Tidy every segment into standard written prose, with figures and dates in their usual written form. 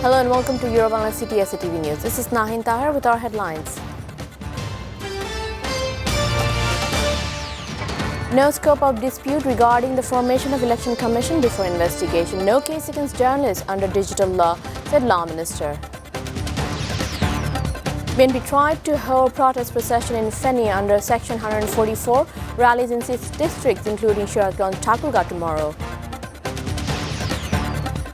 Hello and welcome to Bangla City SATV News. This is Nahin Tahir with our headlines. No scope of dispute regarding the formation of Election Commission before investigation. No case against journalists under digital law, said Law Minister. BNP tried to hold protest procession in Feni under Section 144, rallies in 6 districts including Sudan, Thakurga tomorrow.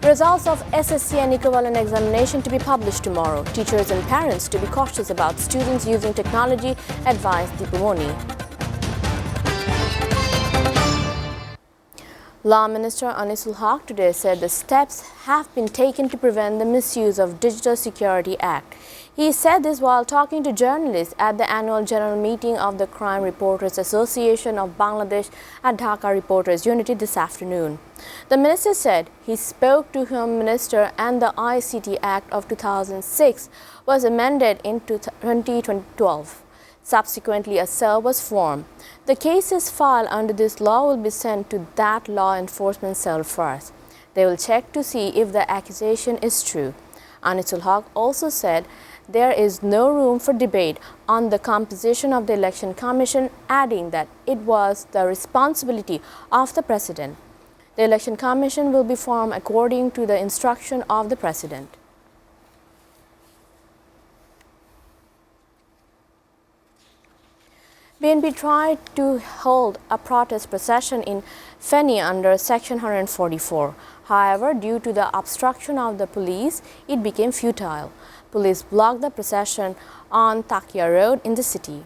Results of SSC and equivalent examination to be published tomorrow. Teachers and parents to be cautious about students using technology, advised Dipumoni. Law Minister Anisul Haq today said the steps have been taken to prevent the misuse of Digital Security Act. He said this while talking to journalists at the annual general meeting of the Crime Reporters Association of Bangladesh at Dhaka Reporters Unity this afternoon. The minister said he spoke to Home Minister and the ICT Act of 2006 was amended in 2012. Subsequently, a cell was formed. The cases filed under this law will be sent to that law enforcement cell first. They will check to see if the accusation is true. Anisul Haq also said there is no room for debate on the composition of the Election Commission, adding that it was the responsibility of the President. The Election Commission will be formed according to the instruction of the President. BNP tried to hold a protest procession in Feni under Section 144. However, due to the obstruction of the police, it became futile. Police blocked the procession on Takia Road in the city.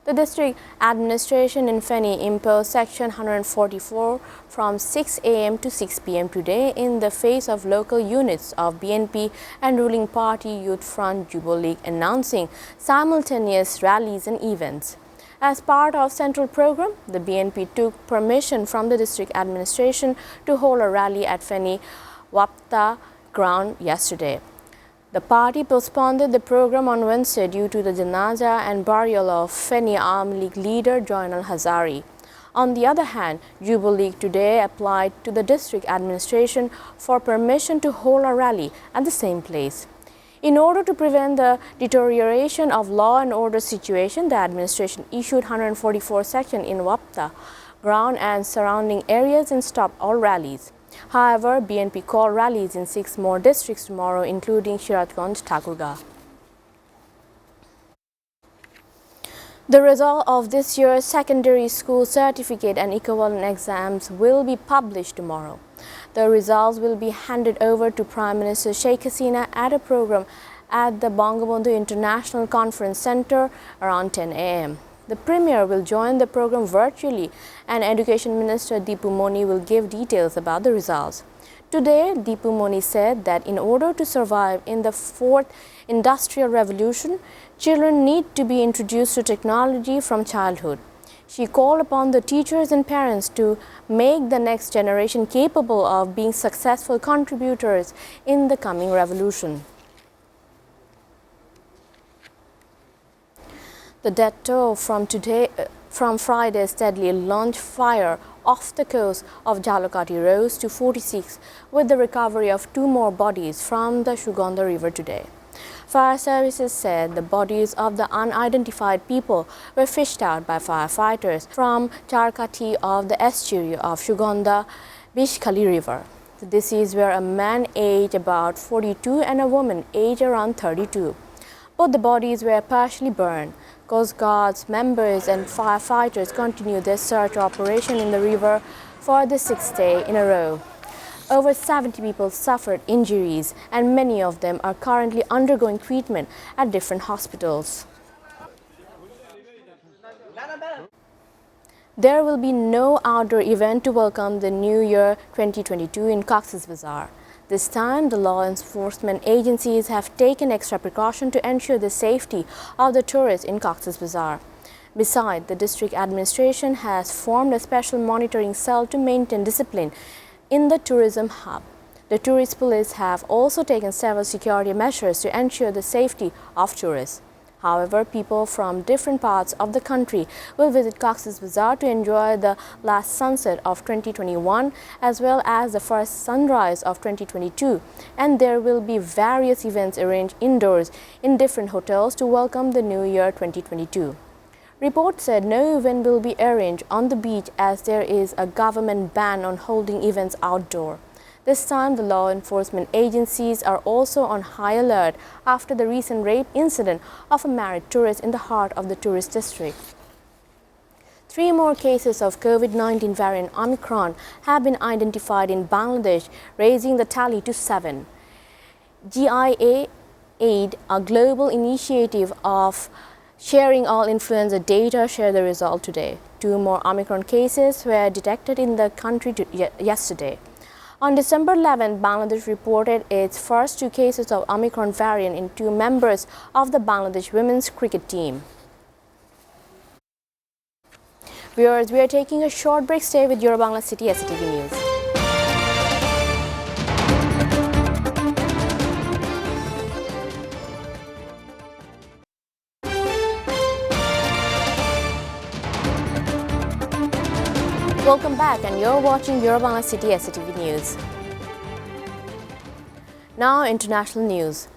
The district administration in Feni imposed Section 144 from 6 a.m. to 6 p.m. today in the face of local units of BNP and ruling party Youth Front Jubilee announcing simultaneous rallies and events. As part of central program, the BNP took permission from the district administration to hold a rally at Feni Wapta ground yesterday. The party postponed the program on Wednesday due to the janaza and burial of Feni Army League leader Joinal Hazari. On the other hand, Jubilee today applied to the district administration for permission to hold a rally at the same place. In order to prevent the deterioration of law and order situation, the administration issued 144 section in Wapta ground and surrounding areas and stopped all rallies. However, BNP called rallies in 6 more districts tomorrow, including Shiratganj, Thakurga. The result of this year's secondary school certificate and equivalent exams will be published tomorrow. The results will be handed over to Prime Minister Sheikh Hasina at a program at the Bangabandhu International Conference Center around 10 a.m. The Premier will join the program virtually and Education Minister Dipumoni will give details about the results. Today, Dipumoni said that in order to survive in the 4th Industrial Revolution, children need to be introduced to technology from childhood. She called upon the teachers and parents to make the next generation capable of being successful contributors in the coming revolution. The death toll from Friday's deadly launch fire off the coast of Jalakati rose to 46, with the recovery of 2 more bodies from the Suganda River today. Fire services said the bodies of the unidentified people were fished out by firefighters from Charkati of the estuary of Suganda Bishkali River. The deceased were a man aged about 42 and a woman aged around 32. Both the bodies were partially burned. Coast Guard's members and firefighters continued their search operation in the river for the 6th day in a row. Over 70 people suffered injuries and many of them are currently undergoing treatment at different hospitals. There will be no outdoor event to welcome the New Year 2022 in Coxs Bazar. This time, the law enforcement agencies have taken extra precaution to ensure the safety of the tourists in Coxs Bazar. Besides, the district administration has formed a special monitoring cell to maintain discipline in the tourism hub. The tourist police have also taken several security measures to ensure the safety of tourists. However, people from different parts of the country will visit Coxs Bazar to enjoy the last sunset of 2021 as well as the first sunrise of 2022, and there will be various events arranged indoors in different hotels to welcome the new year 2022. Reports said no event will be arranged on the beach as there is a government ban on holding events outdoor. This time, the law enforcement agencies are also on high alert after the recent rape incident of a married tourist in the heart of the tourist district. 3 more cases of COVID-19 variant Omicron have been identified in Bangladesh, raising the tally to 7. GIA Aid, a global initiative of sharing all influenza data, shared the result today. 2 more Omicron cases were detected in the country yesterday. On December 11, Bangladesh reported its first 2 cases of Omicron variant in 2 members of the Bangladesh women's cricket team. Viewers, we are taking a short break. Stay with your Bangla City SATV News. Welcome back, and you're watching your Bangla City SATV News. Now, international news.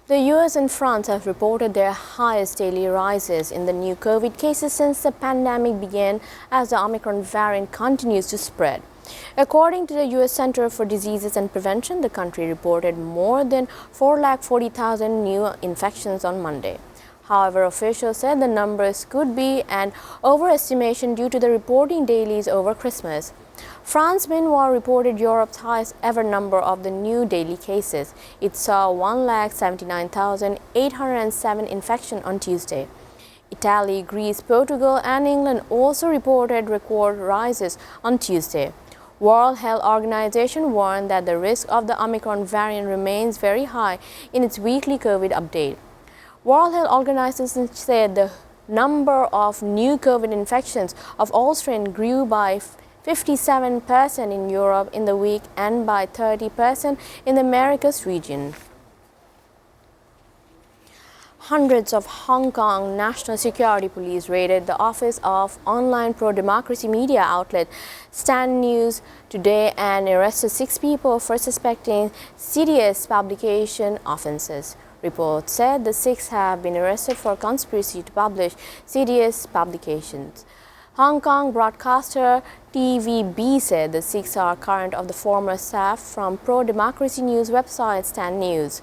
The US and France have reported their highest daily rises in the new COVID cases since the pandemic began, as the Omicron variant continues to spread. According to the US Center for Diseases and Prevention, the country reported more than 440,000 new infections on Monday. However, officials said the numbers could be an overestimation due to the reporting dailies over Christmas. France, meanwhile, reported Europe's highest ever number of the new daily cases. It saw 179,807 infections on Tuesday. Italy, Greece, Portugal, and England also reported record rises on Tuesday. World Health Organization warned that the risk of the Omicron variant remains very high in its weekly COVID update. World Health Organization said the number of new COVID infections of all strains grew by 57% in Europe in the week and by 30% in the Americas region. Hundreds of Hong Kong National Security Police raided the office of online pro-democracy media outlet Stand News today and arrested 6 people for suspecting serious publication offences. Reports said the 6 have been arrested for conspiracy to publish serious publications. Hong Kong broadcaster TVB said the 6 are current of the former staff from pro-democracy news website Stand News.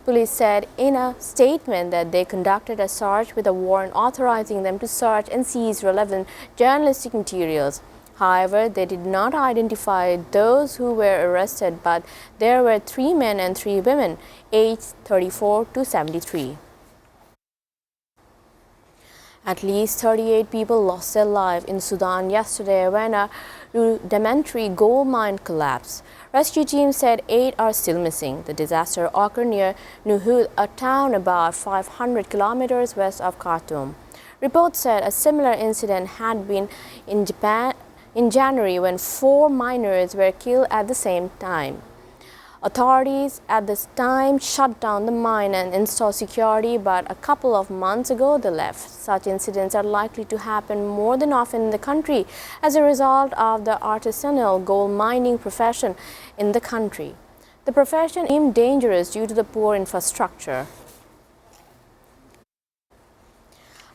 Police said in a statement that they conducted a search with a warrant authorizing them to search and seize relevant journalistic materials. However, they did not identify those who were arrested, but there were 3 men and 3 women, aged 34 to 73. At least 38 people lost their lives in Sudan yesterday when a rudimentary gold mine collapsed. Rescue teams said 8 are still missing. The disaster occurred near Nuhud, a town about 500 kilometers west of Khartoum. Reports said a similar incident had been in Japan in January when 4 miners were killed at the same time. Authorities at this time shut down the mine and installed security, but a couple of months ago they left. Such incidents are likely to happen more than often in the country as a result of the artisanal gold mining profession in the country. The profession is deemed dangerous due to the poor infrastructure.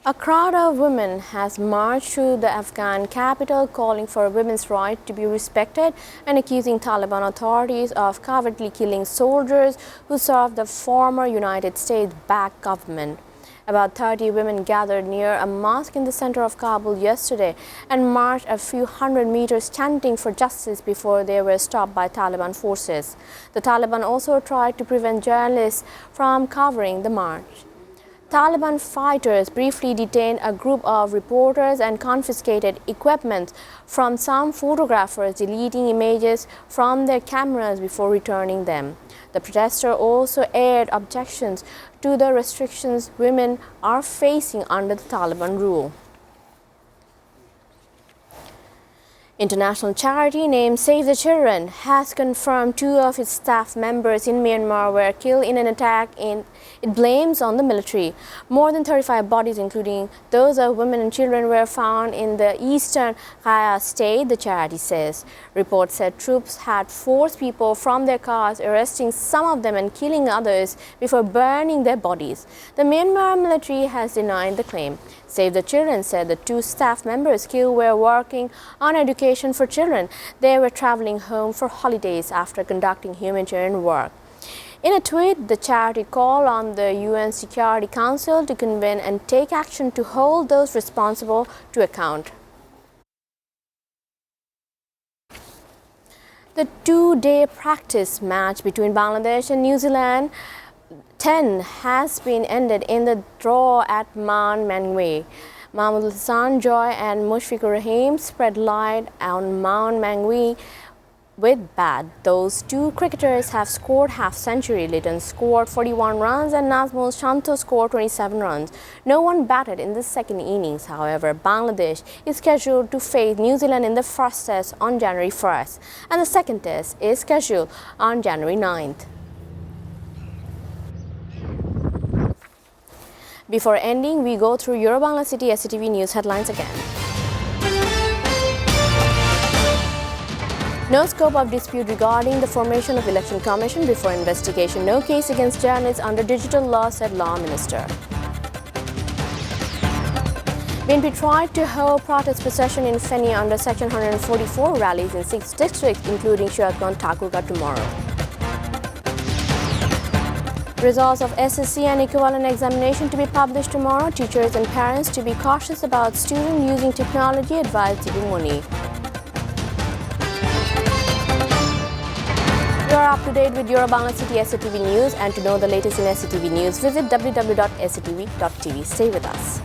A crowd of women has marched through the Afghan capital calling for women's rights to be respected and accusing Taliban authorities of covertly killing soldiers who served the former United States-backed government. About 30 women gathered near a mosque in the center of Kabul yesterday and marched a few hundred meters chanting for justice before they were stopped by Taliban forces. The Taliban also tried to prevent journalists from covering the march. Taliban fighters briefly detained a group of reporters and confiscated equipment from some photographers, deleting images from their cameras before returning them. The protesters also aired objections to the restrictions women are facing under the Taliban rule. International charity named Save the Children has confirmed 2 of its staff members in Myanmar were killed in an attack it blames on the military. More than 35 bodies, including those of women and children, were found in the eastern Gaya state, the charity says. Reports said troops had forced people from their cars, arresting some of them and killing others before burning their bodies. The Myanmar military has denied the claim. Save the Children said the 2 staff members killed were working on education for children. They were traveling home for holidays after conducting humanitarian work. In a tweet, the charity called on the UN Security Council to convene and take action to hold those responsible to account. The 2-day practice match between Bangladesh and New Zealand 10 has been ended in the draw at Mount Mangwe. Mahmoud Hassan Joy and Mushfiqur Rahim spread light on Mount Mangwe with bat. Those 2 cricketers have scored half-century. Lytton scored 41 runs and Nazmul Shanto scored 27 runs. No one batted in the second innings. However, Bangladesh is scheduled to face New Zealand in the first test on January 1st, and the second test is scheduled on January 9th. Before ending, we go through your Bangla City SATV News headlines again. No scope of dispute regarding the formation of Election Commission before investigation. No case against journalists under digital law, said Law Minister. BNP tried to hold protest procession in Feni under Section 144 rallies in 6 districts, including Shuatgan Thakurka tomorrow. Results of SSC and equivalent examination to be published tomorrow. Teachers and parents to be cautious about students using technology, advised Tibu Moni. You are up to date with your Bangla City SATV News, and to know the latest in SATV News, visit www.satv.tv. Stay with us.